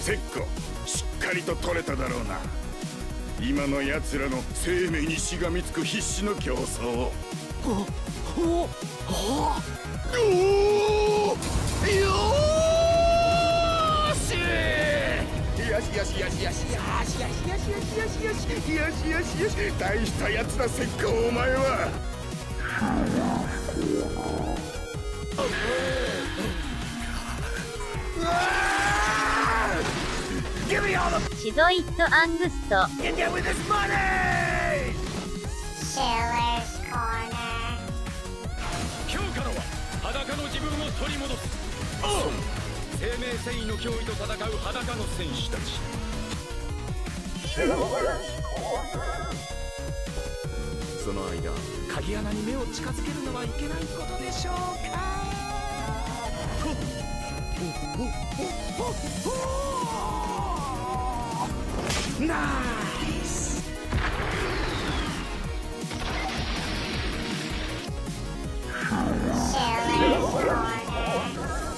セッコ、しっかりと取れただろうな。今の奴らの生命にしがみつく必死の競争を。よーし！よしよしよしよしよしよしよしよしよしよしよしよしよし、大したやつだセッコ、お前は。シゾイッドアングスト Get down with this money! Shiller'z corner. 今日からは裸の自分を取り戻す。生命繊維の脅威と戦う裸の戦士たち。その間、鍵穴に目を近づけるのはいけないことでしょうか。Nice! Shiller'z corner.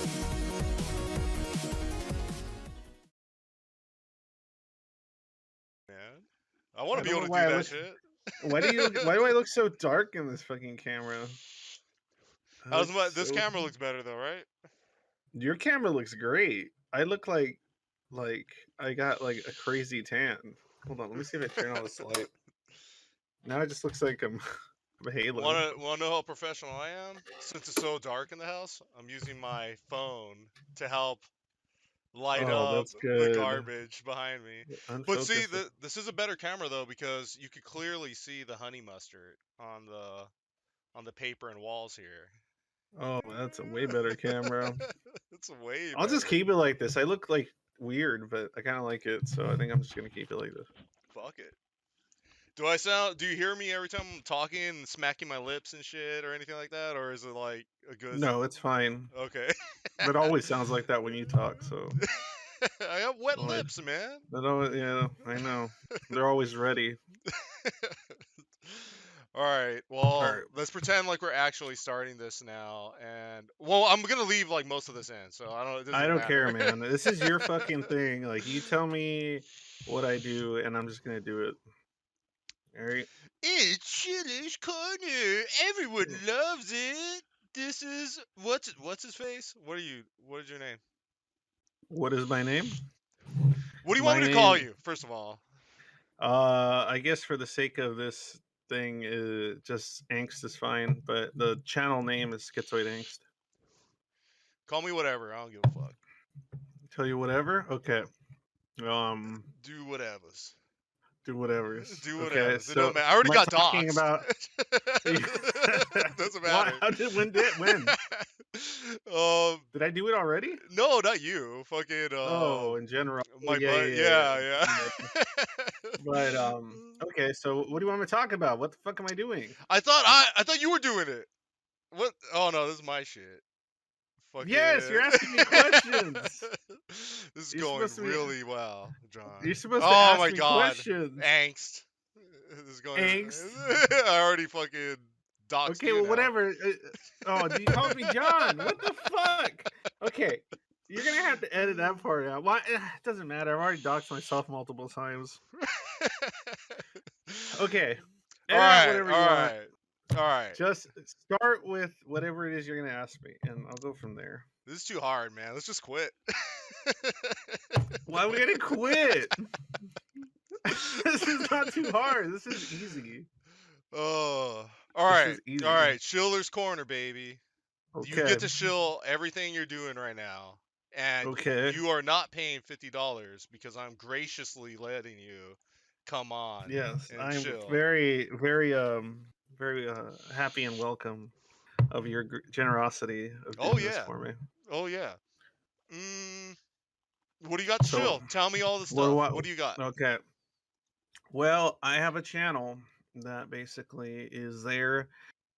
Man, I want to be able to do why I that look- shit. Why do I look so dark in this fucking camera? I How's look this so- camera looks better though, right? Your camera looks great. I look like I got like a crazy tan. Hold on, let me see if I turn on this light. Now it just looks like I'm a halo. Wanna know how professional I am? Since it's so dark in the house, I'm using my phone to help light Oh, up that's the good. garbage behind me. But see, Unfocused. this is a better camera though because you could clearly see the honey mustard on the paper and walls here. Oh, that's a way better camera. It's way I'll just better. keep it like this. I look like weird, but I kind of like it, so I think I'm just gonna keep it like this. Fuck it. Do you hear me every time I'm talking and smacking my lips and shit or anything like that? Or is it like a good... No, it's fine. Okay. It always sounds like that when you talk, so. I have wet Always. lips, man. Yeah, I know. They're always ready. Alright, well, Alright. let's pretend like we're actually starting this now. And, well, I'm gonna leave like most of this in, so it doesn't I don't matter. care, man. This is your fucking thing. Like, you tell me what I do, and I'm just gonna do it. All right. It's Shiller'z corner. Everyone loves it. This is what's his face? What is your name? What is my name? What do you want My me to call name- you? First of all, I guess for the sake of this thing, just Angst is fine, but the channel name is Schizoid Angst. call me whatever. I don't give a fuck. Tell you whatever? Okay. Do whatevers. Do whatever. Do Okay, whatever. It so don't matter. I already am I got talking doxxed. about- Doesn't Why? matter. When? Um, Did I do it already? no, not you. Fucking. Oh, in general. my yeah, butt. yeah. Yeah. But okay. So what do you want me to talk about? What the fuck am I doing? I thought you were doing it. What? Oh no, this is my shit. Fuck Yes, you're asking me questions. This is You're going supposed to be- really well, John. You're supposed to Oh ask my me God. questions. Angst. This is going. Angst? I already fucking doxed Okay, you well, now. whatever. Oh, you called me John. What the fuck? Okay, you're gonna have to edit that part out. Why? It doesn't matter. I've already doxed myself multiple times. Okay. all Edit out right, whatever you all want. right, all right. Just start with whatever it is you're gonna ask me, and I'll go from there. This is too hard, man. Let's just quit. Why are we gonna quit? This is not too hard. This is easy. Oh, all right, is easy. all right. Shiller'z corner, baby. Okay. You get to shill everything you're doing right now, and Okay. you are not paying $50 because I'm graciously letting you come on. Yes, and I'm chill. very happy and welcome of your generosity of Oh, doing this yeah. for me. Oh yeah. What do you got to So, shill? Tell me all the what stuff. do I- What do you got? Okay. Well, I have a channel that basically is there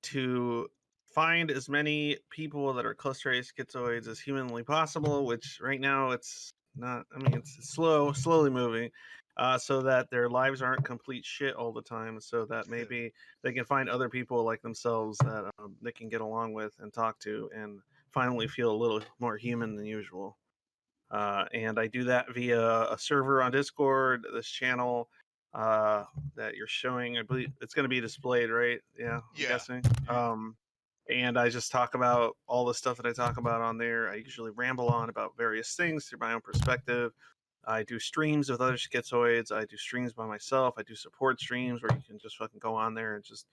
to find as many people that are cluster A schizoids as humanly possible, which right now it's not, I mean, it's slowly moving, so that their lives aren't complete shit all the time, so that maybe they can find other people like themselves that they can get along with and talk to and finally feel a little more human than usual. And I do that via a server on Discord. This channel that you're showing, I believe it's going to be displayed, right? Yeah, I'm Yeah. guessing. And I just talk about all the stuff that I talk about on there. I usually ramble on about various things through my own perspective. I do streams with other schizoids. I do streams by myself. I do support streams where you can just fucking go on there and just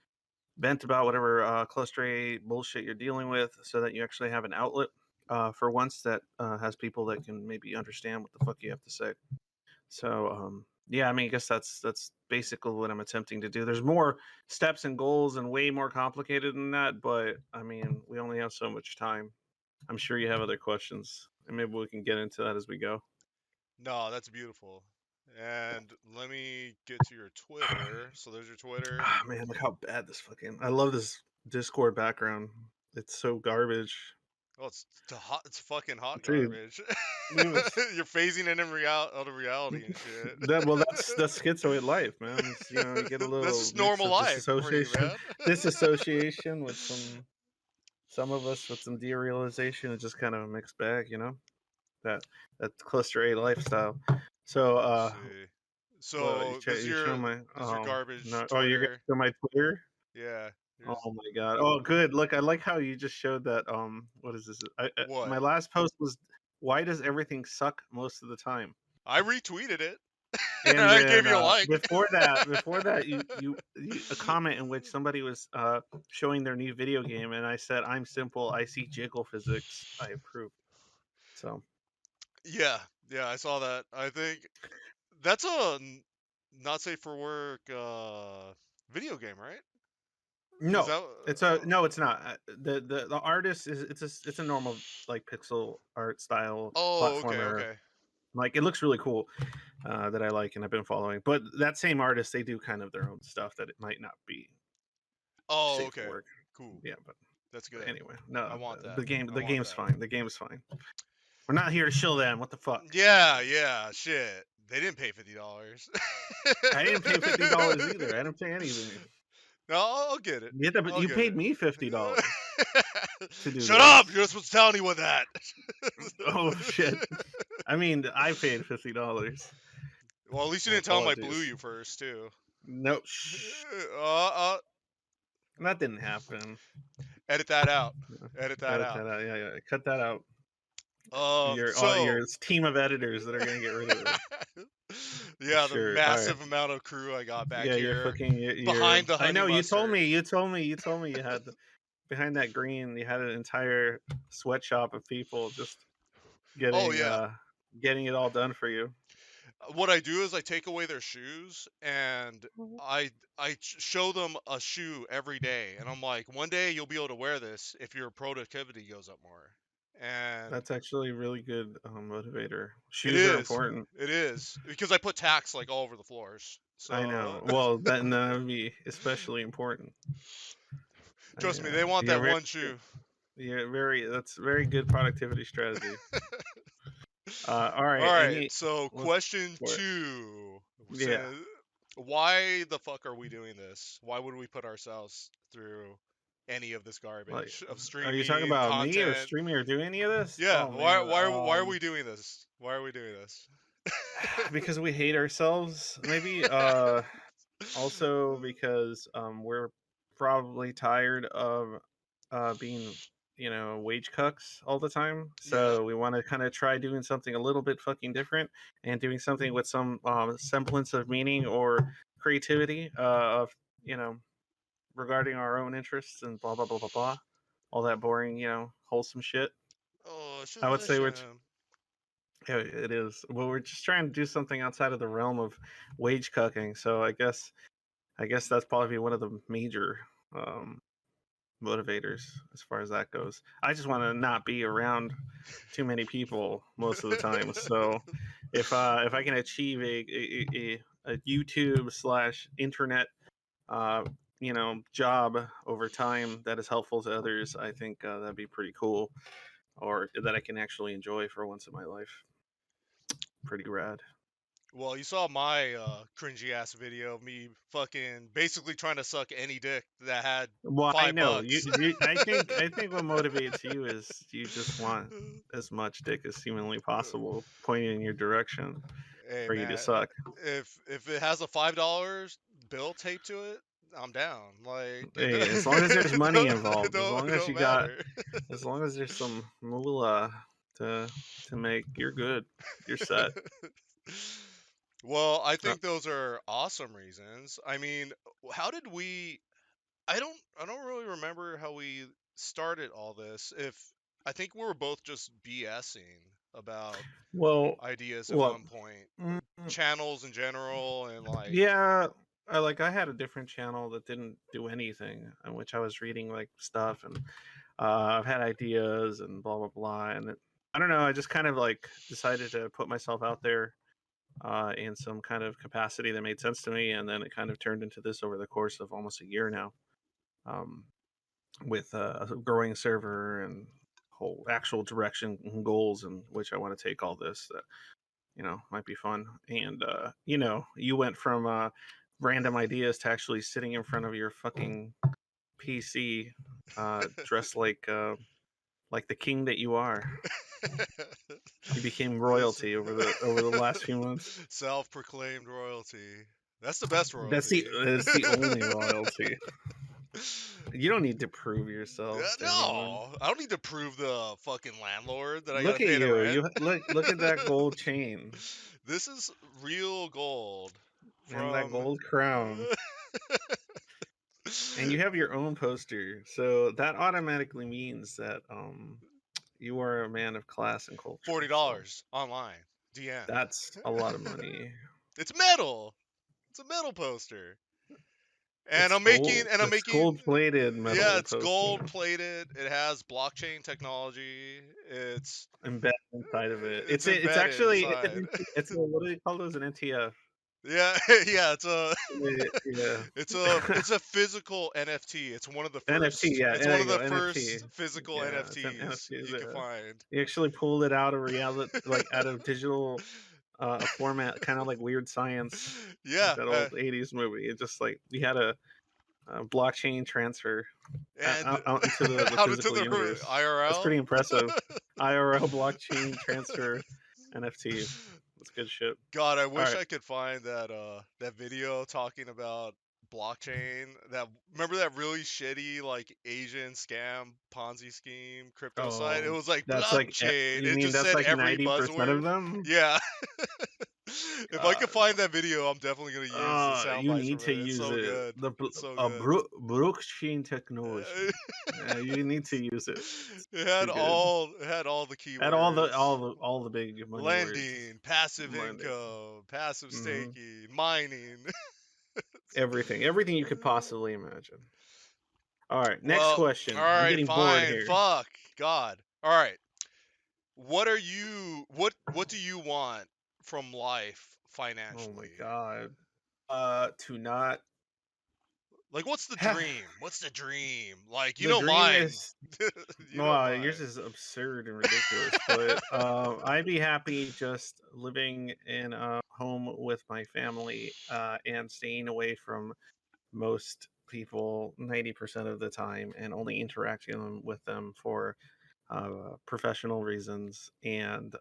vent about whatever cluster bullshit you're dealing with, so that you actually have an outlet for once that has people that can maybe understand what the fuck you have to say. So yeah, I mean, I guess that's basically what I'm attempting to do. There's more steps and goals and way more complicated than that, but I mean, we only have so much time. I'm sure you have other questions, and maybe we can get into that as we go. No, that's beautiful. And let me get to your Twitter. So there's your Twitter. Ah, man, look how bad this fucking. I love this Discord background. It's so garbage. Oh, it's fucking hot Dude, garbage. dude, You're phasing in out of reality and shit. that's schizoid life, man. It's, you know, you get a little That's just mix normal of life for you, disassociation, man. disassociation with some of us with some derealization. It's just kind of a mixed bag, you know. That cluster A lifestyle. So Let's see. So this is you your show my garbage no, oh, you're gonna Twitter. show my Twitter. Yeah. Oh Here's my god. Oh, good. Look, I like how you just showed that. What is this? what? My last post was, why does everything suck most of the time? I retweeted it. And I then gave you a like. before that, you a comment in which somebody was showing their new video game, and I said, "I'm simple. I see jiggle physics. I approve." So Yeah, I saw that. I think that's a not safe for work video game, right? Is no, that it's a no, it's not. The artist is it's a normal like pixel art style Oh, okay, platformer. okay. Like, it looks really cool, that I like and I've been following. But that same artist, they do kind of their own stuff that it might not be Oh, safe for okay. work. Cool. Yeah, but That's good. anyway, no, I want that. the I want game's that. fine. The game's fine. We're not here to shill them. What the fuck? Yeah, shit. They didn't pay $50. I didn't pay $50 either. I didn't pay anything. No, I'll get it. But you paid me $50 to do Shut up! this. You're not supposed to tell anyone that. Oh shit! I mean, I paid $50. Well, at least you My didn't tell them I blew apologies. you first, too. No, shh. That didn't happen. Edit that out. Edit that Edit out. that out. Yeah, cut that out. Your So team of editors that are gonna get rid of it. yeah, Sure, the all massive right. amount of crew I got back Yeah, you're here fucking. behind the I honey know. mustard. You told me you had behind that green. You had an entire sweatshop of people just getting Oh yeah. getting it all done for you. What I do is I take away their shoes and show them a shoe every day, and I'm like, one day you'll be able to wear this if your productivity goes up more. And That's actually a really good motivator. it Shoes are is, important. it is because I put tacks like all over the floors. I So know. Well, that would be especially important. trust me, they want that one shoe. That's very good productivity strategy. All right. All right. So question for it. 2. Yeah. Why the fuck are we doing this? Why would we put ourselves through any of this garbage of streaming? Are you talking about content? me or streaming or doing any of this? Yeah. Oh, Why are we doing this? Why are we doing this? Because we hate ourselves, maybe. Also because we're probably tired of being, wage cucks all the time. So we want to kind of try doing something a little bit fucking different and doing something with some semblance of meaning or creativity, of, regarding our own interests and blah blah blah blah blah, all that boring, wholesome shit. Oh, it's I would say delicious. yeah, it is. Well, we're just trying to do something outside of the realm of wage cucking. So I guess that's probably one of the major motivators as far as that goes. I just want to not be around too many people most of the time. So if I can achieve a YouTube / internet job over time that is helpful to others, I think that'd be pretty cool, or that I can actually enjoy for once in my life. Pretty rad. Well, you saw my cringy ass video of me fucking basically trying to suck any dick that had Well, I know $5. I think what motivates you is you just want as much dick as humanly possible pointing in your direction Hey for you to man, suck. if it has a $5 bill taped to it, I'm down. Like Hey, as long as there's money involved, it don't matter. as long as there's some moolah to make, you're good. You're set. Well, I Uh, think those are awesome reasons. I mean, how did we? I don't really remember how we started all this. If I think we were both just BSing about well, ideas at well, one point, mm, channels in general, and like yeah. I had a different channel that didn't do anything, in which I was reading like stuff, and I've had ideas and blah blah blah, and I don't know. I just kind of like decided to put myself out there in some kind of capacity that made sense to me, and then it kind of turned into this over the course of almost a year now, um, with a growing server and whole actual direction and goals in which I want to take all this. That might be fun. And you went from random ideas to actually sitting in front of your fucking PC, dressed like the king that you are. You became royalty over the last few months. self-proclaimed royalty. That's the best That's royalty. the only royalty. You don't need to prove yourself to anyone. No, I don't need to prove the fucking landlord that I Look gotta at pay the you. rent. You look at that gold chain This is real gold and that from. gold crown. And you have your own poster, so that automatically means that you are a man of class and culture. So $40 online. DM. that's a lot of money. It's metal. It's a metal poster. And It's I'm making gold plated metal. yeah, it's poster gold plated. It has blockchain technology. It's embedded inside of it. it's It's embedded actually inside. it's a, what do they call those? An NTF. Yeah, yeah, it's a Yeah. it's a physical NFT. It's one of the first. NFT. Yeah, It's there one you of the go. first NFT. physical Yeah, it's an NFTs NFT. you can find. You actually pulled it out of reality, like out of digital format, kind of like Weird Science, Yeah, like that old '80s movie. It just like we had a blockchain transfer and out into the out into physical the universe. IRL. That's pretty impressive. IRL blockchain transfer NFT. That's good shit. God, I wish right. I could find that video talking about blockchain. Remember that really shitty like Asian scam Ponzi scheme crypto site? It Oh, was like that's like blockchain. you It mean just that's said like every 90% buzzword. of them? Yeah. If I could God. find that video, I'm definitely gonna use the sound You bites need from to it. It's use so it. good. The It's so good. blockchain technology. You need to use it. It had Pretty good. all the At keywords. all the big money Lending, words. passive Lending. income, passive Mhm. staking, mining. Everything you could possibly imagine. All right, next Well, question. all I'm right, getting bored fine. here. Fuck. God. All right. What do you want from life financially? Oh my god. To not. Like, what's the dream? What's the dream? Like, you The know dream mine. is You know no, mine. yours is absurd and ridiculous. But I'd be happy just living in a home with my family and staying away from most people 90% of the time, and only interacting with them for professional reasons, and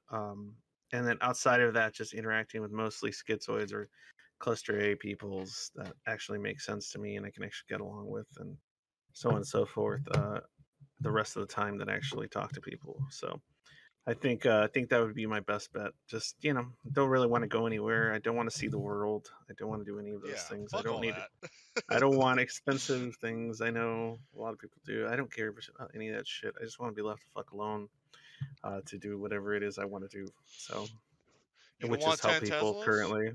then outside of that, just interacting with mostly schizoids or cluster A peoples that actually make sense to me and I can actually get along with, and so on and so forth. The rest of the time that I actually talk to people. So I think that would be my best bet. Just don't really want to go anywhere. I don't want to see the world. I don't want to do any of those Yeah, things. fuck I don't all need that. I don't want expensive things. I know a lot of people do. I don't care about any of that shit. I just want to be left the fuck alone to do whatever it is I want to do. So, You don't which want is how 10 people Teslas? currently.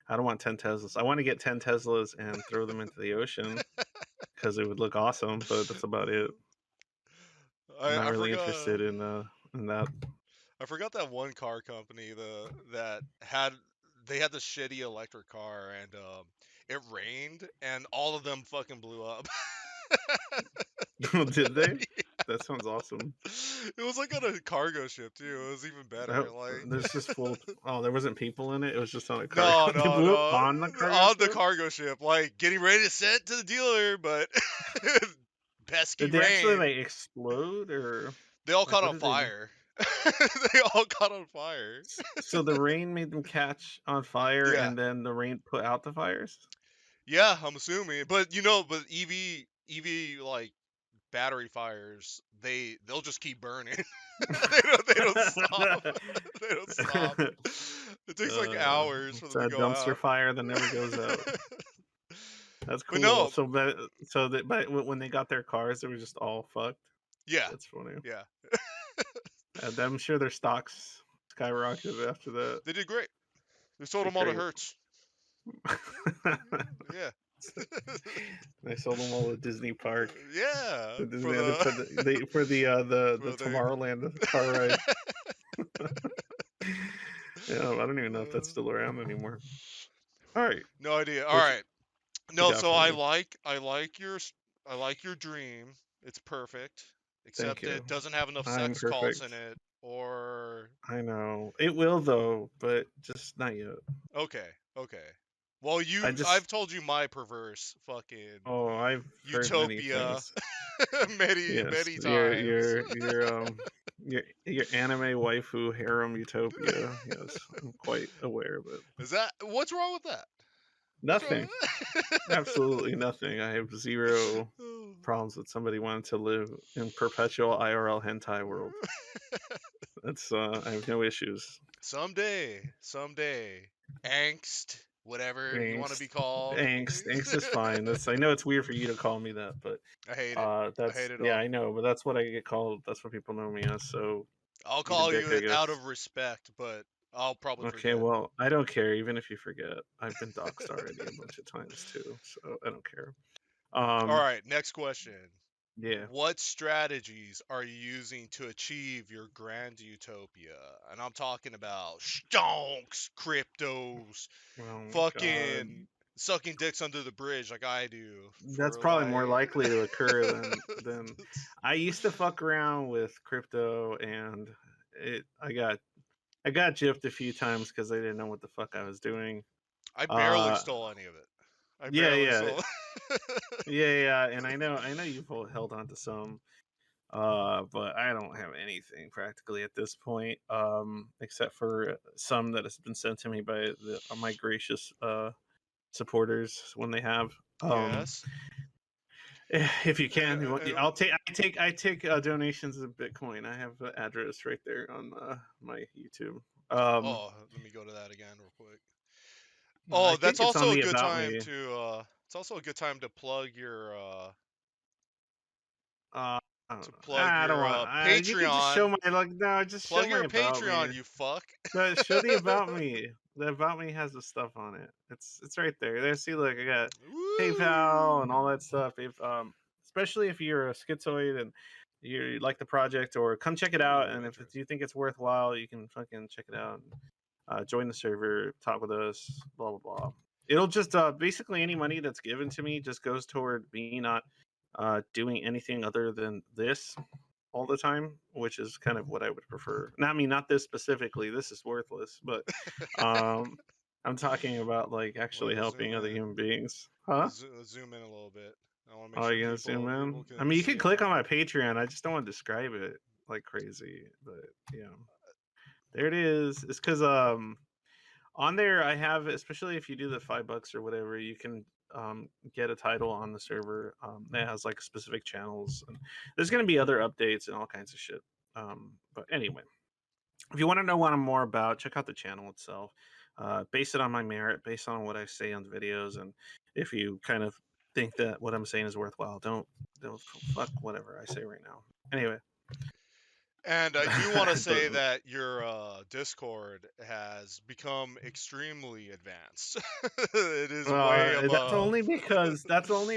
I don't want 10 Teslas. I want to get 10 Teslas and throw them into the ocean because it would look awesome. But that's about it. I'm not I really forgot. interested in that. I forgot that one car company that had the shitty electric car, and it rained and all of them fucking blew up. Did they? That sounds awesome. It was like on a cargo ship too. It was even better. Like There's just full. Oh, there wasn't people in it. It was just on a no, cargo. They no, blew up no, on the cargo. on the ship? cargo ship, like getting ready to send to the dealer, but pesky Did they actually rain. like explode or? They all Like, caught what on did they do? fire. They all caught on fire. So the rain made them catch on fire, Yeah, and then the rain put out the fires. yeah, I'm assuming, but but EV like battery fires, they'll just keep burning. They don't stop. They don't stop. It takes like hours for It's them to a go dumpster out. fire that never goes out. That's But cool. no, So, but when they got their cars, they were just all fucked. yeah, That's funny. yeah, I'm sure their stocks skyrocketed after that. they did great. They sold They're them all to great. Hertz. Yeah, They sold them all at Disney Park. yeah. The Disney, For the for the for the- Tomorrowland car ride. Yeah, I don't even know if that's still around anymore. All right. No idea. All What right. you No, got so for I me? like your dream. It's perfect, Thank except you. it doesn't have enough I'm sex calls perfect. in it. Or I know. It will though, but just not yet. okay, okay. Well, I've told you my perverse fucking I've heard many utopia things. many Yes, many times. your anime waifu harem utopia. Yes, I'm quite aware of it. Is that what's wrong with that? What's wrong Nothing. with that? Absolutely nothing. I have zero problems with somebody wanting to live in perpetual IRL hentai world. That's I have no issues. Someday, angst, whatever you want to be called. Angst is fine. I know it's weird for you to call me that, but I hate it. I that's hate it yeah, all. I know, but that's what I get called. That's what people know me as. So I'll eat a call dick, you I it out guess. of respect, but I'll probably Okay, forget. well, I don't care, even if you forget. I've been doxxed already a bunch of times too, so I don't care. All right, next question. Yeah. What strategies are you using to achieve your grand utopia? And I'm talking about stonks, cryptos, Oh my god. fucking sucking dicks under the bridge like I do. That's For probably more like likely to occur than I used to fuck around with crypto, and I got gypped a few times because I didn't know what the fuck I was doing. I barely stole any of it. I barely Yeah, stole. yeah, and I know you've held on to some, but I don't have anything practically at this point, except for some that has been sent to me by my gracious supporters when they have. Yes. If you can, And I take donations in Bitcoin. I have the address right there on my YouTube. oh, let me go to that again real quick. I Oh, that's think it's on also a the good About time Me. to it's also a good time to plug your I don't know. plug I don't your want. You can just Patreon. show my no, just show Plug my your About Me. Patreon, you fuck. No, show the About Me. The About Me has the stuff on it. It's right there. There, see, look, I got PayPal and all that stuff. If especially if you're a schizoid and you like the project, or come check it out. And if you think it's worthwhile, you can fucking check it out. Join the server, talk with us, blah blah blah. It'll just basically any money that's given to me just goes toward me not doing anything other than this all the time, which is kind of what I would prefer. Not not this specifically. This is worthless, but I'm talking about like actually Well, zoom helping other in. human beings. Huh? Zoom in a little bit. I want to make Oh, sure you gonna zoom in? people I can mean, you see can it click on more. my Patreon. I just don't want to describe it like crazy, but yeah, there it is. It's because on there I have, especially if you do the $5 or whatever, you can get a title on the server that has like specific channels, and there's going to be other updates and all kinds of shit. But anyway, if you want to know what I'm more about, check out the channel itself. Base it on my merit, based on what I say on the videos, and if you kind of think that what I'm saying is worthwhile, don't fuck whatever I say right now. Anyway. And I do want to say that your Discord has become extremely advanced. It is way above. That's only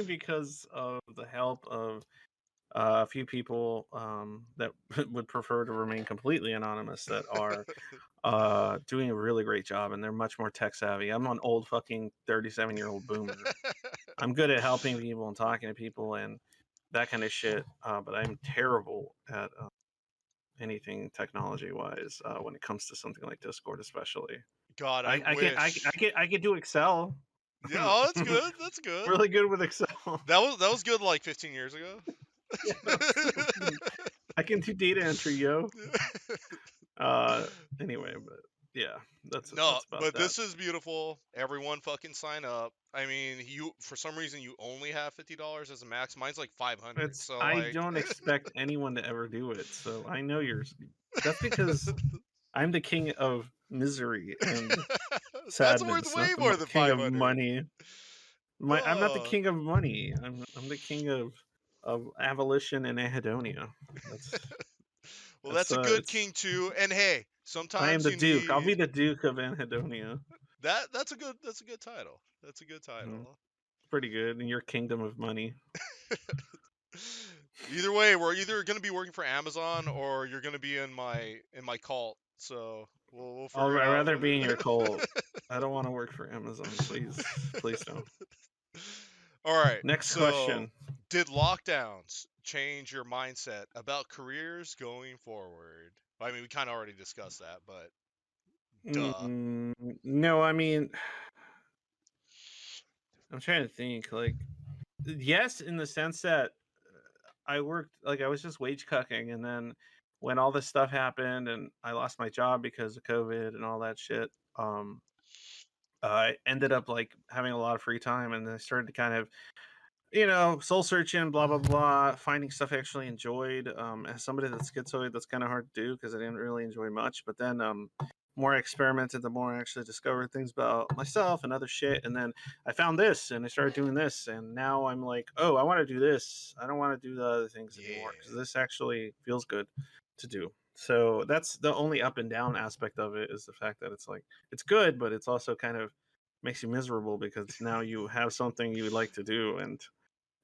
because of the help of a few people that would prefer to remain completely anonymous, that are doing a really great job, and they're much more tech savvy. I'm an old fucking 37-year-old boomer. I'm good at helping people and talking to people, and that kind of shit. But I'm terrible at anything technology wise when it comes to something like Discord, especially. God, I wish. I can do Excel. Yeah, oh, that's good. That's good. Really good with Excel. That was good like 15 years ago. Yeah, I can do data entry, yo. Anyway, but yeah, that's No, about but that. this is beautiful. Everyone fucking sign up. I mean, you for some reason you only have $50 as a max. Mine's like 500. So I like, don't expect anyone to ever do it, so I know yours. That's because I'm the king of misery and that's sadness, worth way not more the than king of 500. money. I'm not the Oh. king of money. I'm the king of abolition and anhedonia. Well, that's a good king too. And hey, sometimes I am the you duke. need... I'll be the duke of anhedonia. That's a good title. That's a good title. Pretty good in your kingdom of money. Either way, we're either going to be working for Amazon or you're going to be in my cult. So we'll figure I'd out. rather be in your cult. I don't want to work for Amazon, please. Please don't. All right. Next question. Did lockdowns change your mindset about careers going forward? I mean, we kind of already discussed that, but duh. No, I mean, I'm trying to think. Like, yes, in the sense that I worked, like, I was just wage cucking, and then when all this stuff happened and I lost my job because of COVID and all that shit, I ended up like having a lot of free time, and I started to kind of, soul searching, blah blah blah, finding stuff I actually enjoyed. As somebody that's schizoid, that's kind of hard to do because I didn't really enjoy much. But then, more I experimented, the more I actually discovered things about myself and other shit. And then I found this, and I started doing this, and now I'm like, oh, I want to do this. I don't want to do the other things anymore because this actually feels good to do. So that's the only up and down aspect of it, is the fact that it's like it's good, but it's also kind of makes you miserable because now you have something you would like to do, and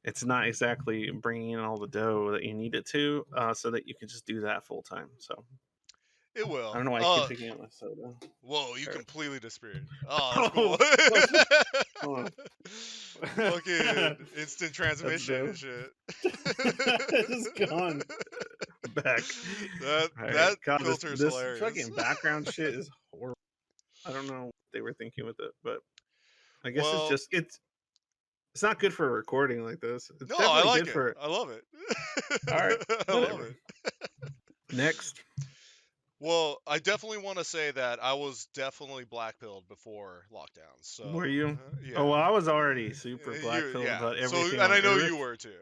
it's not exactly bringing in all the dough that you need it to, so that you can just do that full time. So It will. I don't know why I keep picking up my soda. Whoa, you Or- completely disappeared. Oh, that's cool. Fucking instant transmission and shit. It's gone. Back. That God, filter's this hilarious. fucking background shit is horrible. I don't know what they were thinking with it, but I guess Well, it's not good for a recording like this. It's no, definitely I like good it. for I love it. all right. I love Whatever. it. Next. Well, I definitely want to say that I was definitely black-pilled before lockdown. So Were you? yeah. Oh well, I was already super black-pilled yeah. about So, everything. and on I know Earth you were too.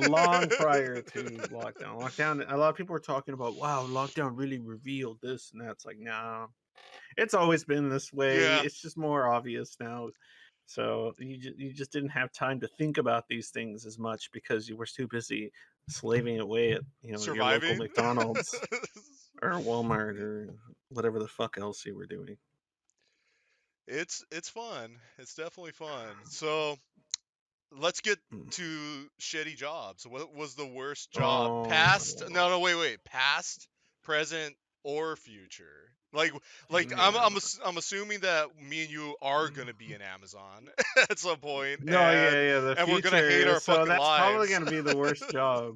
long prior to lockdown. Lockdown. A lot of people were talking about, wow, lockdown really revealed this and that. It's like, nah, it's always been this way. Yeah. It's just more obvious now. So you just didn't have time to think about these things as much because you were too busy slaving away at your Surviving. local McDonald's or Walmart or whatever the fuck else you were doing. It's fun. It's definitely fun. So let's get to shitty jobs. What was the worst job? Past? No, wait. Past, present, or future? Like I'm assuming that me and you are gonna be in Amazon at some point. No, yeah. The and future, we're gonna hate our fucking that's lives. probably gonna be the worst job.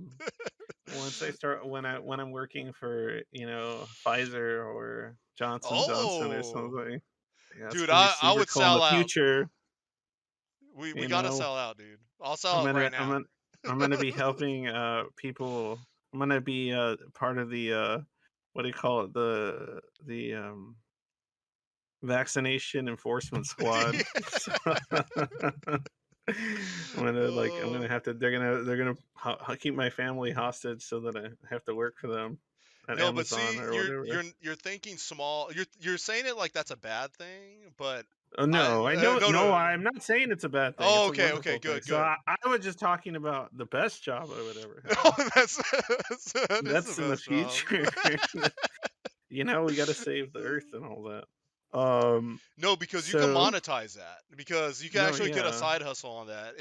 Once I start when I'm working for Pfizer or Johnson Johnson or something. Yeah, dude, I would cool in sell the out. future. We gotta sell out, dude. I'll sell out right now. I'm gonna be helping people. I'm gonna be part of the what do you call it, the vaccination enforcement squad. I'm gonna have to. They're gonna keep my family hostage so that I have to work for them at No, Amazon but see, or whatever. you're thinking small. You're saying it like that's a bad thing, but Oh no, I know. no. I'm not saying it's a bad thing. Oh, it's a okay, wonderful good. thing. So I was just talking about the best job I would ever have. Oh, that's in the future. We got to save the earth and all that. No, because you can monetize that. Because you can actually get a yeah. side hustle on that.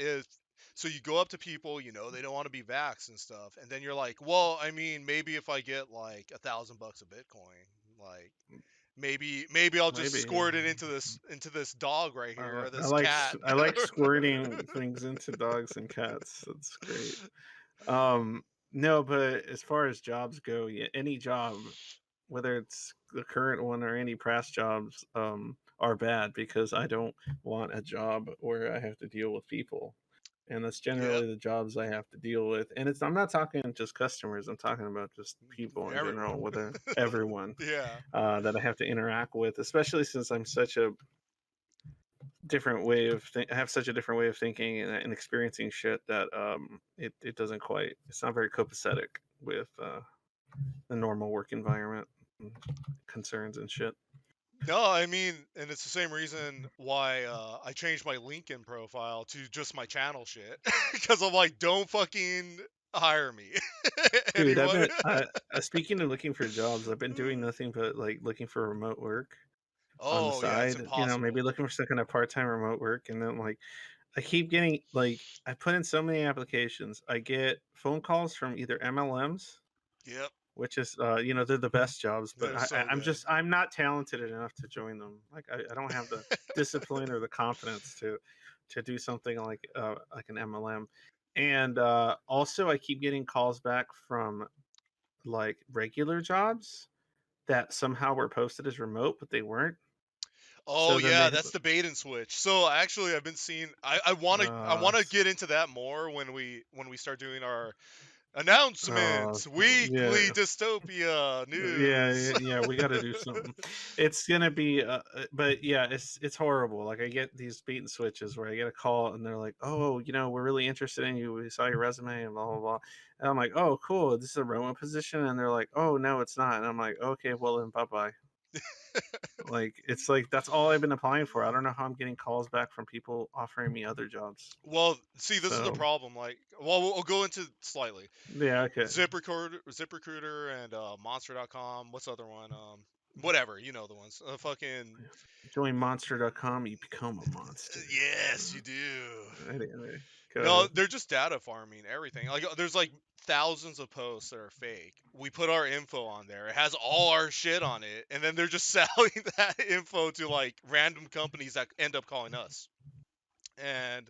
So you go up to people, they don't want to be vaxxed and stuff, and then you're like, well, I mean, maybe if I get like $1,000 of Bitcoin, like maybe I'll just squirt it into this dog right here, or this cat. I like squirting things into dogs and cats. That's great. No, but as far as jobs go, yeah, any job, whether it's the current one or any past jobs, are bad because I don't want a job where I have to deal with people. And that's Yep. generally the jobs I have to deal with. And I'm not talking just customers, I'm talking about just people in Everyone. general, whether everyone Yeah. that I have to interact with, especially since I'm such a different way of I have such a different way of thinking and experiencing shit that it doesn't quite, it's not very copacetic with the normal work environment and concerns and shit. No, I mean, and it's the same reason why I changed my LinkedIn profile to just my channel shit. Because I'm like, don't fucking hire me. Dude, I've Anyone? been speaking of looking for jobs, I've been doing nothing but like looking for remote work on the Oh, yeah, it's side, maybe impossible. looking for some kind of part-time remote work. And then like I keep getting, like, I put in so many applications, I get phone calls from either MLMs, Yep. which is they're the best jobs, but They're so I'm good. just, I'm not talented enough to join them. Like I don't have the discipline or the confidence to do something like an MLM. And also I keep getting calls back from like regular jobs that somehow were posted as remote but they weren't. Oh, So then yeah, they that's the bait and switch. So actually, I've been seeing. I wanna get into that more when we start doing our uh announcements, yeah. weekly dystopia Yeah, news. yeah, we got to do something. It's gonna be, but yeah, it's horrible. Like I get these beat and switches where I get a call and they're like, "Oh, we're really interested in you. We saw your resume and blah blah blah." And I'm like, "Oh, cool. This is a remote position." And they're like, "Oh, no, it's not." And I'm like, "Okay, well then, bye bye." Like it's like that's all I've been applying for. I don't know how I'm getting calls back from people offering me other jobs. Well, see, this is the So problem. Like, well, we'll go into slightly. yeah, okay. ZipRecruiter, and Monster.com. What's the other one? Whatever, you know the ones. Fucking Join monster.com, you become a monster. yes, you do. Anyway, go No, ahead. they're just data farming everything. Like, there's like thousands of posts that are fake. We put our info on there. It has all our shit on it, and then they're just selling that info to like random companies that end up calling us. And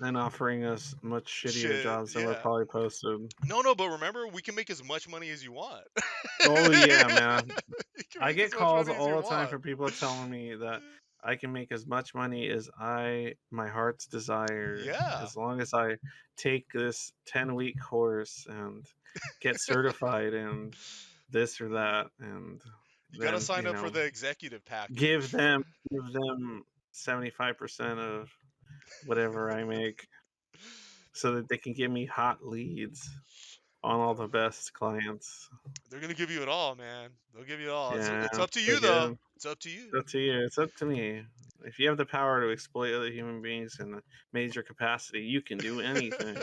And offering us much shittier shit, jobs than we're yeah. probably posted. No, but remember, we can make as much money as you want. Oh yeah, man. You can I make get as much calls money as you all the time want. from people telling me that I can make as much money as my heart's desire, Yeah, as long as I take this 10-week course and get certified and this or that, and you gotta then, sign up for the executive give package. them give them 75% of whatever I make so that they can give me hot leads on all the best clients. They're gonna give you it all, man. They'll give you it all. Yeah, It's up to they're you though. good. It's up to you. It's up to you. It's up to me. If you have the power to exploit other human beings in a major capacity, you can do anything.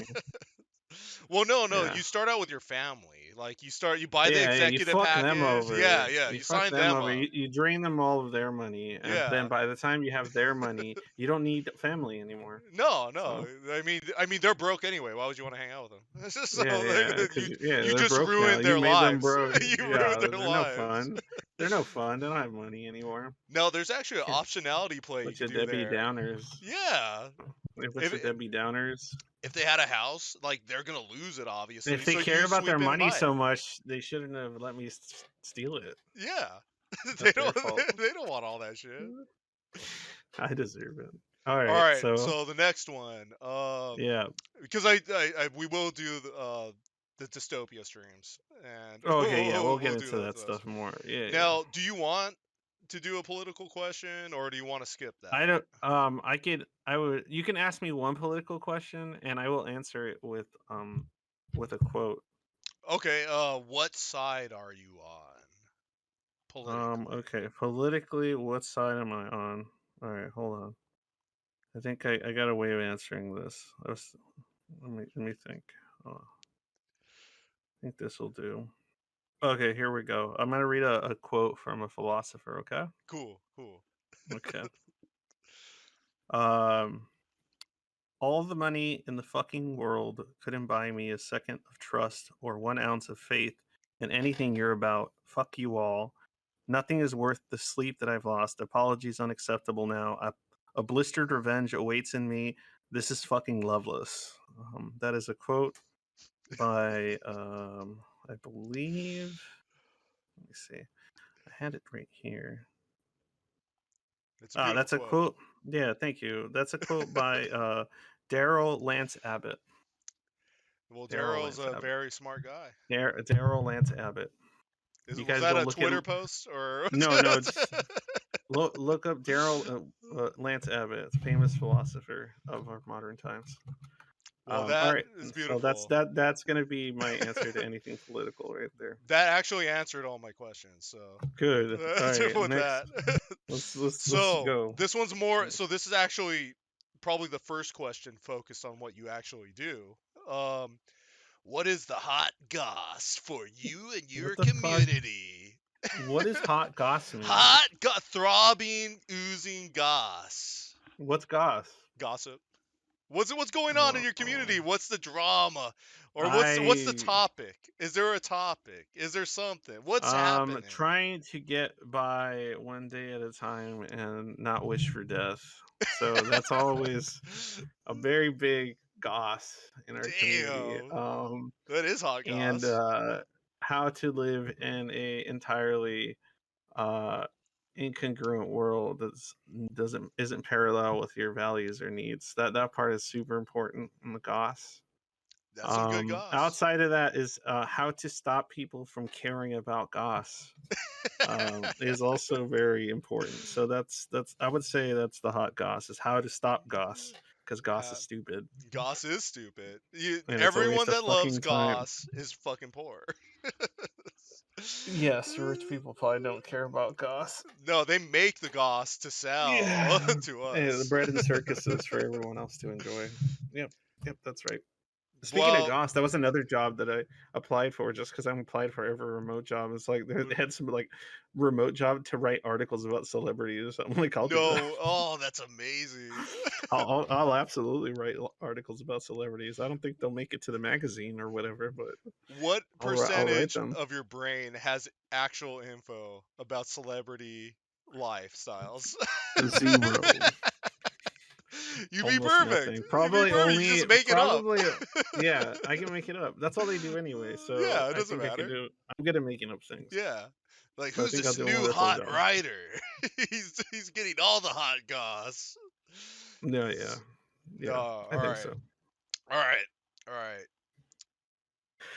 Well, no. Yeah. You start out with your family. Like you buy the Yeah, yeah, you executive fuck them package. over. Yeah. You You fuck sign them them over. up. You drain them all of their money, and then Yeah. by the time you have their money, you don't need family anymore. No. So I mean, they're broke anyway. Why would you want to hang out with them? It's just so yeah, yeah, because you they're just broke now. ruined You their made them lives. broke. You ruined Yeah, their they're no lives. fun. They're no fun. They don't have money anymore. No, there's actually an Can't optionality play you bunch can of do Debbie there. Downers. Yeah. A bunch If of Debbie Downers. if they had a house, like they're gonna lose it, obviously. If they So care you about their sweep in and money buy it. so much, they shouldn't have let me steal it. Yeah. they That's their don't. fault. They don't want all that shit. I deserve it. All All right, right. so So the next one, yeah. because we will do the dystopia streams, and Okay, yeah, we'll get we'll do into that those. stuff more. Yeah, yeah. Now, do you want to do a political question, or do you want to skip I that? don't. I would. You can ask me one political question, and I will answer it with a quote. Okay. What side are you on politically? Okay. Politically, what side am I on? All right, hold on. I think I got a way of answering this. Let me think. I think this will do. Okay, here we go. I'm gonna read a quote from a philosopher. Okay. Cool. Okay. Um, all the money in the fucking world couldn't buy me a second of trust or 1 ounce of faith in anything you're about. Fuck you all. Nothing is worth the sleep that I've lost. Apologies unacceptable now. A blistered revenge awaits in me. This is fucking loveless. That is a quote by I believe. Let me see. I had it right here. It's a beautiful That's a quote. Yeah, thank you. That's a quote by Daryl Lance Abbott. Well, Daryl Daryl's Lance a Abbott. very smart guy. Daryl Lance Abbott. You Was guys that go a look Twitter him. post or? No, just look up Daryl Lance Abbott, famous philosopher of our modern times. Well, All that right, is so beautiful. that's gonna be my answer to anything political right there. That actually answered all my questions. So Good. All right, with next. that. Let's So go. this one's more. So this is actually probably the first question focused on what you actually do. What is the hot goss for you and your What the fuck? community? What is hot goss mean? Hot, throbbing, oozing goss. What's goss? Gossip. What's going on in your community? What's the drama? Or what's the topic? Is there a topic? Is there something? What's happening? Trying to get by one day at a time and not wish for death. So that's always a very big goss in our community. That is hot goss. And how to live in a entirely incongruent world that isn't parallel with your values or needs. That part is super important in the goss. That's some good goss. Outside of that is how to stop people from caring about goss. Is also very important. So that's I would say that's the hot goss, is how to stop goss, because goss is stupid. Goss is stupid. Everyone that loves goss is fucking poor. Yes, rich people probably don't care about goss. No, they make the goss to sell to us. Yeah, the bread and circuses for everyone else to enjoy. Yep, that's right. Speaking of goss, that was another job that I applied for, just because I'm applied for every remote job. It's like they had some like remote job to write articles about celebrities. I'm like, I'll do that. Oh, that's amazing. I'll absolutely write articles about celebrities. I don't think they'll make it to the magazine or whatever, but what percentage of your brain has actual info about celebrity lifestyles? 0. You'd be perfect. Nothing. Probably only. You just make it up. Yeah, I can make it up. That's all they do anyway. So yeah, it doesn't matter. I'm good at making up things. Yeah, like who's this new hot writer? he's getting all the hot goss. No, yeah. I think so. All right.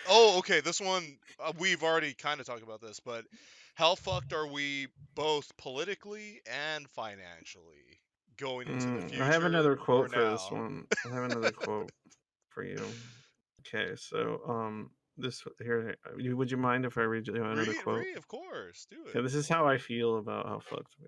Oh, okay. This one we've already kind of talked about this, but how fucked are we both politically and financially going into the future? I have another quote for this one. I have another quote for you. Okay, so this here. Would you mind if I read you another quote? Read, of course, do it. Okay, this is how I feel about how fucked we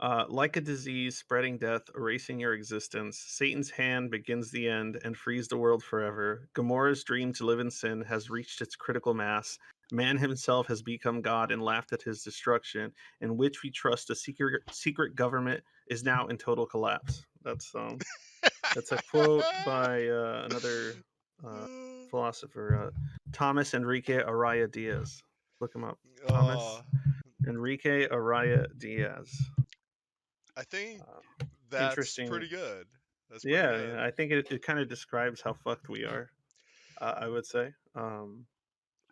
are. Like a disease spreading death, erasing your existence, Satan's hand begins the end and frees the world forever. Gomorrah's dream to live in sin has reached its critical mass. Man himself has become God and laughed at his destruction, in which we trust a secret government is now in total collapse. That's a quote by another philosopher, Thomas Enrique Araya Diaz. Look him up. Thomas Enrique Araya Diaz. I think that's pretty good. That's pretty good. I think it kind of describes how fucked we are. I would say.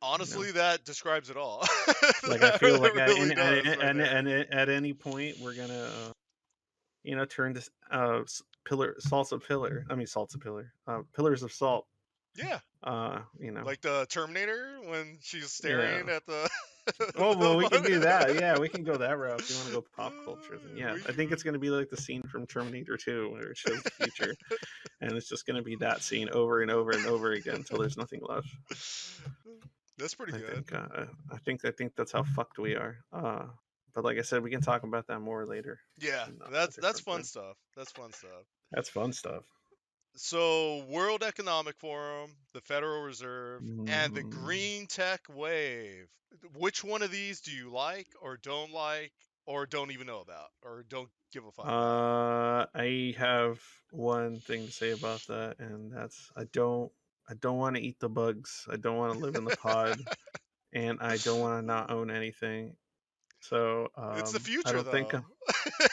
Honestly, that describes it all. Like I feel like at any point we're gonna, turn this pillars of salt. Yeah. Like the Terminator when she's staring at the. Oh well, we can do that. Yeah, we can go that route. If you want to go pop culture, then yeah, I think it's gonna be like the scene from Terminator 2 where it shows the future, and it's just gonna be that scene over and over and over again until there's nothing left. That's pretty good. I think that's how fucked we are. But like I said, we can talk about that more later. Yeah, that's fun stuff. That's fun stuff. That's fun stuff. So, World Economic Forum, the Federal Reserve, and the green tech wave. Which one of these do you like, or don't even know about, or don't give a fuck about? I have one thing to say about that, and that's I don't want to eat the bugs. I don't want to live in the pod, and I don't want to not own anything. So it's the future,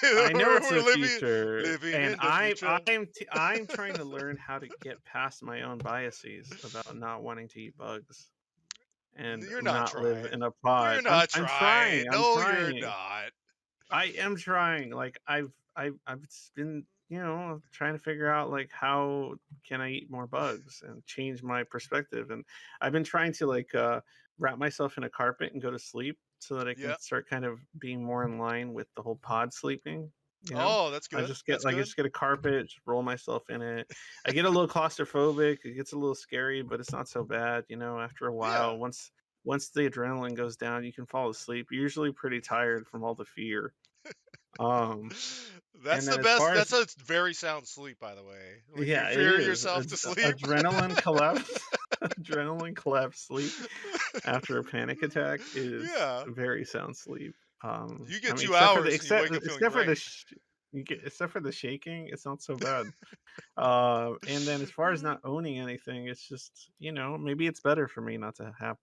I know it's We're the future, living and in the future. I'm trying to learn how to get past my own biases about not wanting to eat bugs and You're not not live trying. in a pod. You're not I'm trying. trying. I'm No, you're trying. not. I am trying. Like I've been, trying to figure out like how can I eat more bugs and change my perspective. And I've been trying to like wrap myself in a carpet and go to sleep so that I can Yeah. start kind of being more in line with the whole pod sleeping. You know, Oh, that's I good. just get That's like I good. just get a carpet, just roll myself in it. I get a little claustrophobic. It gets a little scary, but it's not so bad. After a Yeah. while, once the adrenaline goes down, you can fall asleep. You're usually pretty tired from all the fear. Um, That's and then the as best. far That's as a very sound sleep, by the way. When you yeah, it fear is yourself to sleep. adrenaline collapse, adrenaline collapse sleep after a panic attack is Yeah. very sound sleep. You I get mean, 2 hours and you wake up feeling except for great. except for the shaking, it's not so bad. And then as far as not owning anything, it's just maybe it's better for me not to have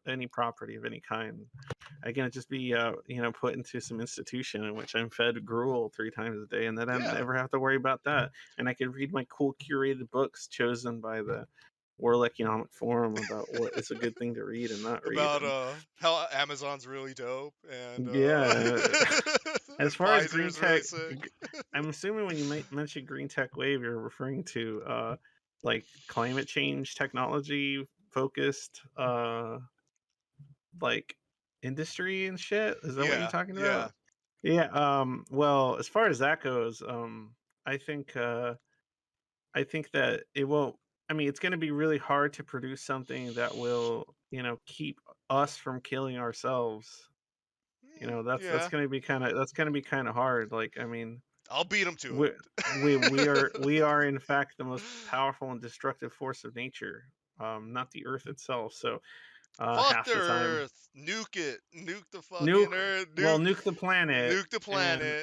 any property of any kind. I can just be put into some institution in which I'm fed gruel 3 times a day, and then I Yeah. never have to worry about that. And I can read my cool curated books chosen by the World Economic Forum about what is a good thing to read and not read. About And how Amazon's really dope and yeah, as far as Pfizer green is really tech, sick. I'm assuming when you mention green tech wave, you're referring to like climate change technology focused like industry and shit. Is that what you're Yeah. talking Yeah. about? Yeah. Well, as far as that goes, I think I think that it won't. I mean, it's going to be really hard to produce something that will, keep us from killing ourselves. That's Yeah. going to be kind of hard. Like, I mean, I'll beat him to it. we we are in fact the most powerful and destructive force of nature, not the Earth itself. So Fuck half the the time, Earth. Nuke it. Nuke the nuke fucking Earth. nuke the planet Nuke the and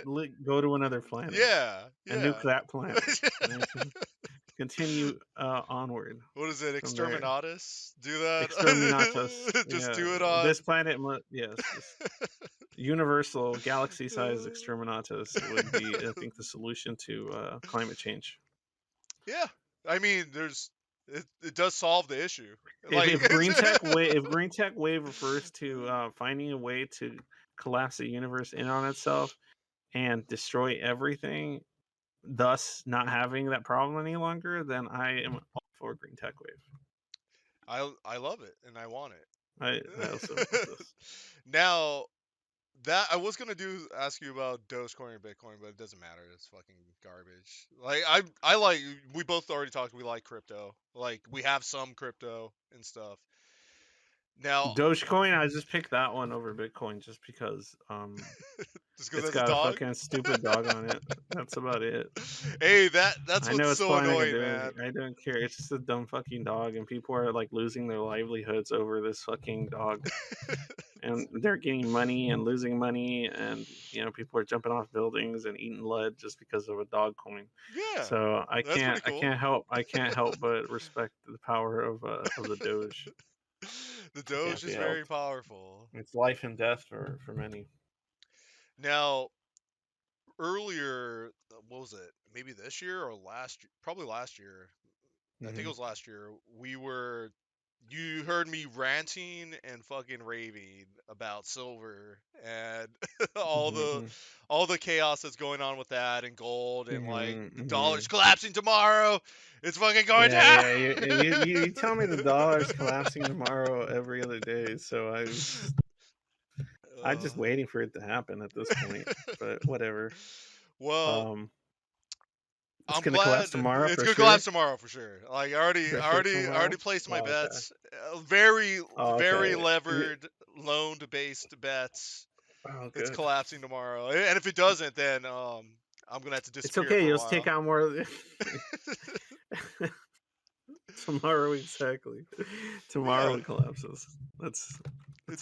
planet. go to another planet Yeah. and Yeah. nuke that planet and then continue onward What is it? from there. Exterminatus? Do Exterminatus. that. Just Yeah, do it on. this planet. Yes, this universal galaxy-sized exterminatus would be, I think, the solution to climate change. Yeah. I mean, it does solve the issue. If green tech wave refers to finding a way to collapse the universe in on itself and destroy everything, thus not having that problem any longer, then I am all for green tech wave. I love it and I want it. I also want this. Now that I was gonna ask you about Dogecoin or Bitcoin, but it doesn't matter. It's fucking garbage. Like I like we both already talked. We like crypto. Like we have some crypto and stuff. Now Dogecoin, I just picked that one over Bitcoin just because just because it's that's a got a dog. fucking stupid dog on it. That's about it. Hey, that's I know what's it's so probably not gonna annoying, do man. anything. I don't care. It's just a dumb fucking dog, and people are like losing their livelihoods over this fucking dog. And they're getting money and losing money, and people are jumping off buildings and eating lead just because of a dog coin. Yeah. So That's pretty cool. I can't help but respect the power of the Doge. The Doge is very powerful. It's life and death for many. Now, earlier, what was it? Maybe this year or last year? Probably last year. I think it was last year. You heard me ranting and fucking raving about silver and all the chaos that's going on with that and gold and like the dollar's collapsing tomorrow. It's fucking going down. Yeah. You tell me the dollar's collapsing tomorrow every other day, so I'm just waiting for it to happen at this point. But whatever. Well, it's I'm gonna glad collapse tomorrow. It's gonna collapse tomorrow for sure. Like I already placed my bets. Very levered, loaned based bets. It's collapsing tomorrow, and if it doesn't, then I'm gonna have to disappear. It's okay. For a You'll while. take out more. Tomorrow, exactly. Tomorrow it collapses. That's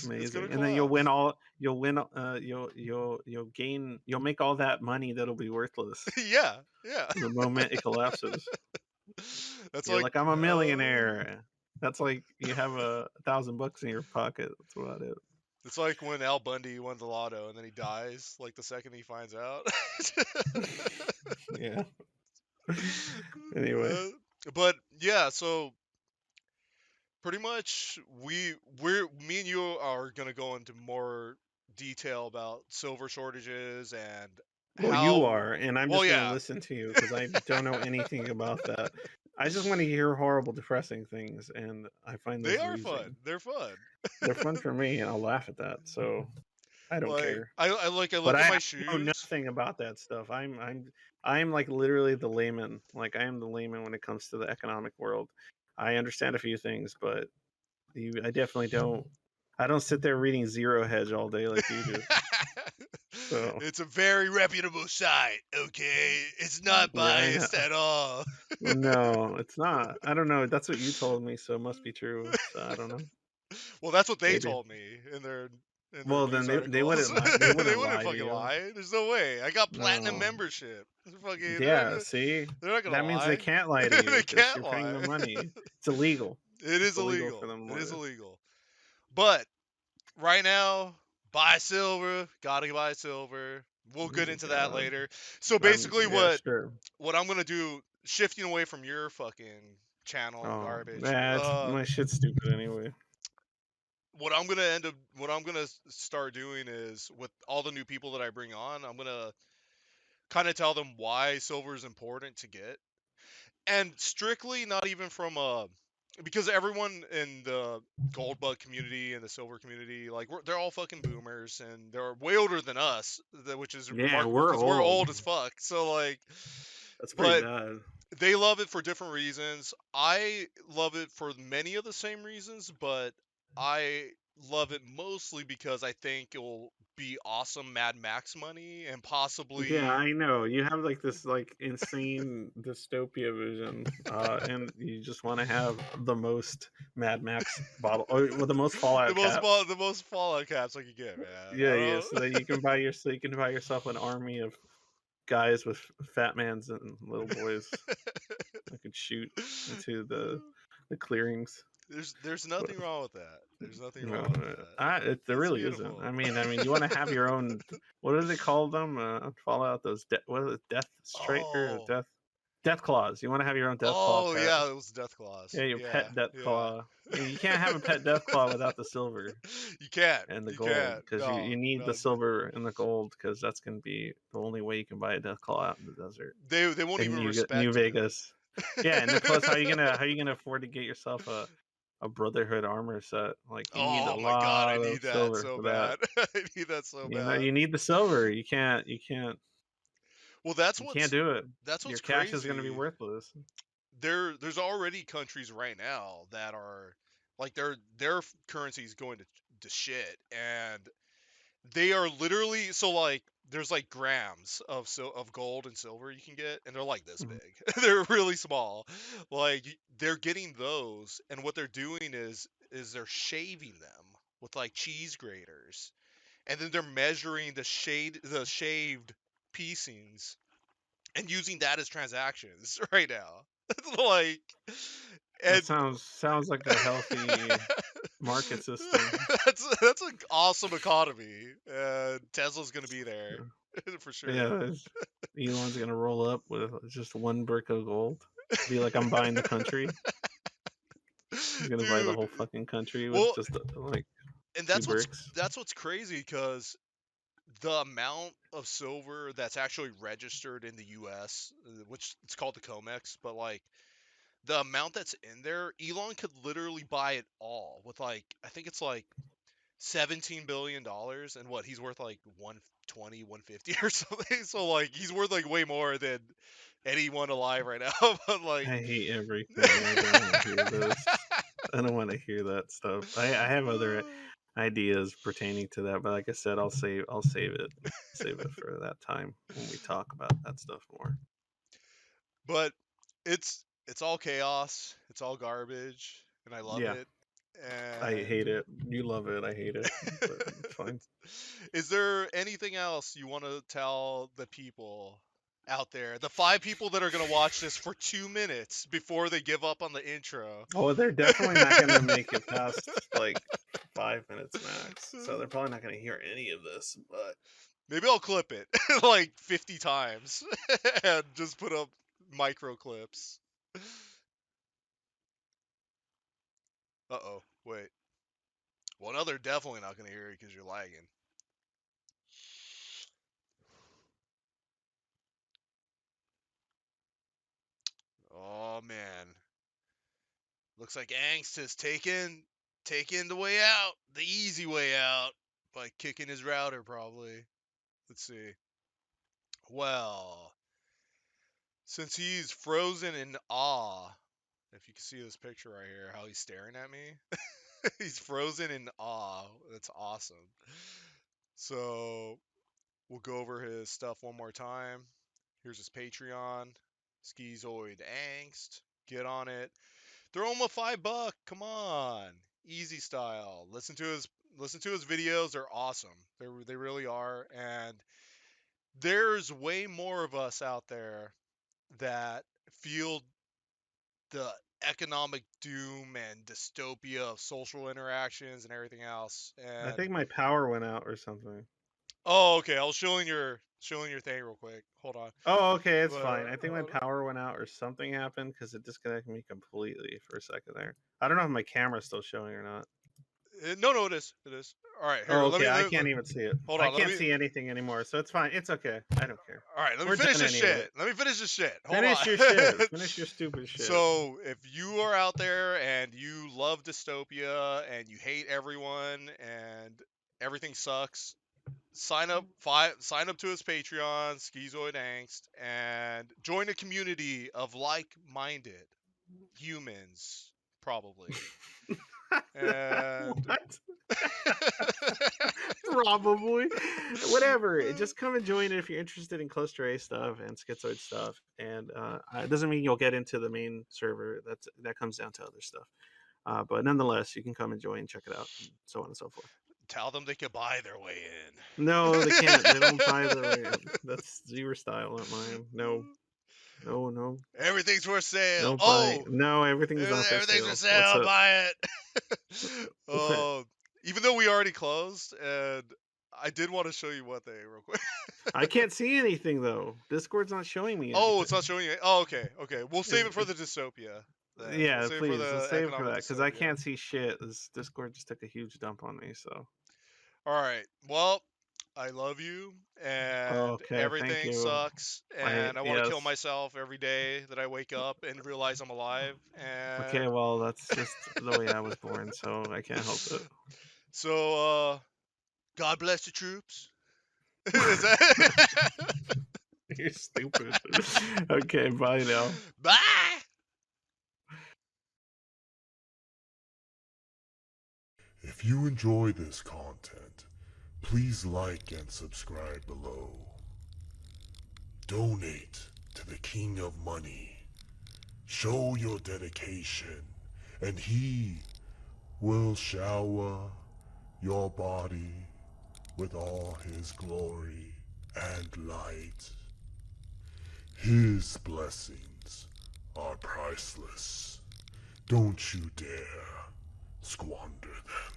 amazing. And then you'll win. You'll gain. You'll make all that money that'll be worthless. Yeah. The moment it collapses. That's You're like I'm a millionaire. That's like you have $1,000 in your pocket. That's about it. It's like when Al Bundy won the lotto and then he dies, like the second he finds out. Yeah. Anyway. But yeah, so pretty much me and you are gonna go into more detail about silver shortages and Well, you how. are, and I'm Well, just gonna yeah, listen to you because I don't know anything about that. I just want to hear horrible, depressing things, and I find they those are fun. amusing. They're fun. They're fun for me, and I'll laugh at that. So I don't Like care. I like I But look at I my know shoes. nothing about that stuff. I'm like literally the layman. Like I am the layman when it comes to the economic world. I understand a few things, but I definitely don't. I don't sit there reading Zero Hedge all day like you do. So It's a very reputable site, okay? It's not yeah, I know. biased at all. No, it's not. I don't know. That's what you told me, so it must be true. So I don't know. Well, that's what they Maybe. told me in their Well, then news they articles. wouldn't lie. They They wouldn't wouldn't lie to fucking you. lie. There's no way. I got platinum No. membership. Fucking, Yeah. See, they're not gonna that means they lie. can't lie to you They because can't you're paying lie. them money. It's illegal. It It's is illegal for illegal. them. It is illegal. But right now, buy silver. Gotta buy silver. We'll Oh get my into that god. later. So basically, Yeah, what sure. what I'm gonna do, shifting away from your fucking channel and Oh, garbage. that's my shit's stupid anyway. What I'm gonna start doing is with all the new people that I bring on, I'm gonna kind of tell them why silver is important to get, and strictly not even from because everyone in the gold bug community and the silver community, like they're all fucking boomers and they're way older than us, which is Yeah, remarkable we're because we're old. old as fuck. So like, That's pretty but bad. they love it for different reasons. I love it for many of the same reasons, but I love it mostly because I think it will be awesome Mad Max money and Yeah, possibly. I know. You have like this like insane dystopia vision, and you just want to have the most Mad Max bottle, or well, the most Fallout caps. The most Fallout caps I could get, man. Yeah, yeah. So that you can buy yourself an army of guys with fat mans and little boys that could shoot into the clearings. There's But nothing wrong with that. There's nothing no, wrong with that. there It's really isn't. beautiful. I mean, you want to have your own. What do they call them? Fallout. Those what is it? Death Striker, Oh, Death Claws. You want to have your own Death Claw oh pet. yeah, it was Death Claws. Yeah, your Yeah, pet Death yeah. Claw. You can't have a pet Death Claw without the silver You can't. and the You gold can't. because No, you need no. the silver and the gold because that's gonna be the only way you can buy a Death Claw out in the desert They won't in even New respect you. Vegas. Yeah, and then plus, how you gonna afford to get yourself a Brotherhood armor set? Like you need a Oh my god, I lot need of that silver so for that. bad. I need that so You know, bad. you need the silver. Well, You can't do it. that's Your what's cash is gonna be crazy. worthless. There's already countries right now that are like their currency is going to shit, and they are literally, so like there's like grams of gold and silver you can get, and they're like this Mhm. big. They're really small. Like they're getting those, and what they're doing is they're shaving them with like cheese graters, and then they're measuring the shaved piecings and using that as transactions right now. It's like, That and sounds like a healthy market system. that's an awesome economy. And Tesla's gonna be there for sure. Yeah, Elon's gonna roll up with just one brick of gold. Be like, I'm buying the country. He's gonna buy the Dude, whole fucking country with well, just like and two bricks. that's what's crazy because the amount of silver that's actually registered in the U.S., which it's called the COMEX, but like the amount that's in there, Elon could literally buy it all with like I think it's like $17 billion, and what he's worth like 120, 150 or something. So like he's worth like way more than anyone alive right now. But like, I hate everything. I don't want to hear this. I don't want to hear that stuff. I have other ideas pertaining to that, but like I said, save it for that time when we talk about that stuff more. but it's all chaos. It's all garbage, and I love Yeah, it. I And hate it. You love it. I hate it. But it's fine. is there anything else you want to tell the people out there. The 5 people that are gonna watch this for 2 minutes before they give up on the intro. Oh, they're definitely not going to make it past like 5 minutes max. So they're probably not going to hear any of this. But Maybe I'll clip it like 50 times and just put up micro clips. Uh-oh, wait. Well, no, they're definitely not gonna hear it because you're lagging. Oh man, looks like Angst has taken the way out, the easy way out, by kicking his router probably. Let's see. Well, since he's frozen in awe, if you can see this picture right here, how he's staring at me, he's frozen in awe. That's awesome. So we'll go over his stuff one more time. Here's his Patreon, Schizoid Angst. Get on it. Throw him a $5. Come on, easy style. Listen to his videos. They're awesome. They really are. And there's way more of us out there that feel the economic doom and dystopia of social interactions and everything else. And I think my power went out or something. oh, okay. I was showing your thing real quick. Hold on. Oh, okay, it's But, fine. I think my power went out or something happened because it disconnected me completely for a second there. I don't know if my camera's still showing or not. No, it is. It is. All right. Here, Oh, let okay, me, I can't even see it. Hold I on, can't see anything anymore, so it's fine. It's okay. I don't care. All right, let me We're finish done this anyway. shit. Let me finish this shit. Hold Finish on. your shit. Finish your stupid shit. So, if you are out there and you love dystopia and you hate everyone and everything sucks, sign up to his Patreon, Schizoid Angst, and join a community of like-minded humans, probably. And What? Probably. Whatever. Just come and join it if you're interested in cluster A stuff and schizoid stuff. And it doesn't mean you'll get into the main server. That comes down to other stuff. But nonetheless, you can come and join, check it out, and so on and so forth. tell them they can buy their way in. No, they can't. They don't buy their way in. That's your style, not mine. No. No. Everything's for sale. Don't buy. No, everything's not for everything's sale. for sale. What's up? Buy it. Even though we already closed, and I did want to show you one thing real quick. I can't see anything though. Discord's not showing me. Oh, anything. it's not showing you. Oh, okay. We'll save it for the dystopia. then. Yeah, We'll please. Let's save it for economic that because I dystopia. can't see shit. This Discord just took a huge dump on me. So. All right. Well, I love you, and Okay, thank everything you. sucks, and I want to kill yes. myself every day that I wake up and realize I'm alive. And Okay, well that's just the way I was born, so I can't help it. so, God bless the troops. Is that? You're stupid. Okay, bye now. Bye. If you enjoy this content, please like and subscribe below. Donate to the King of Money. Show your dedication, and he will shower your body with all his glory and light. His blessings are priceless. Don't you dare squander them.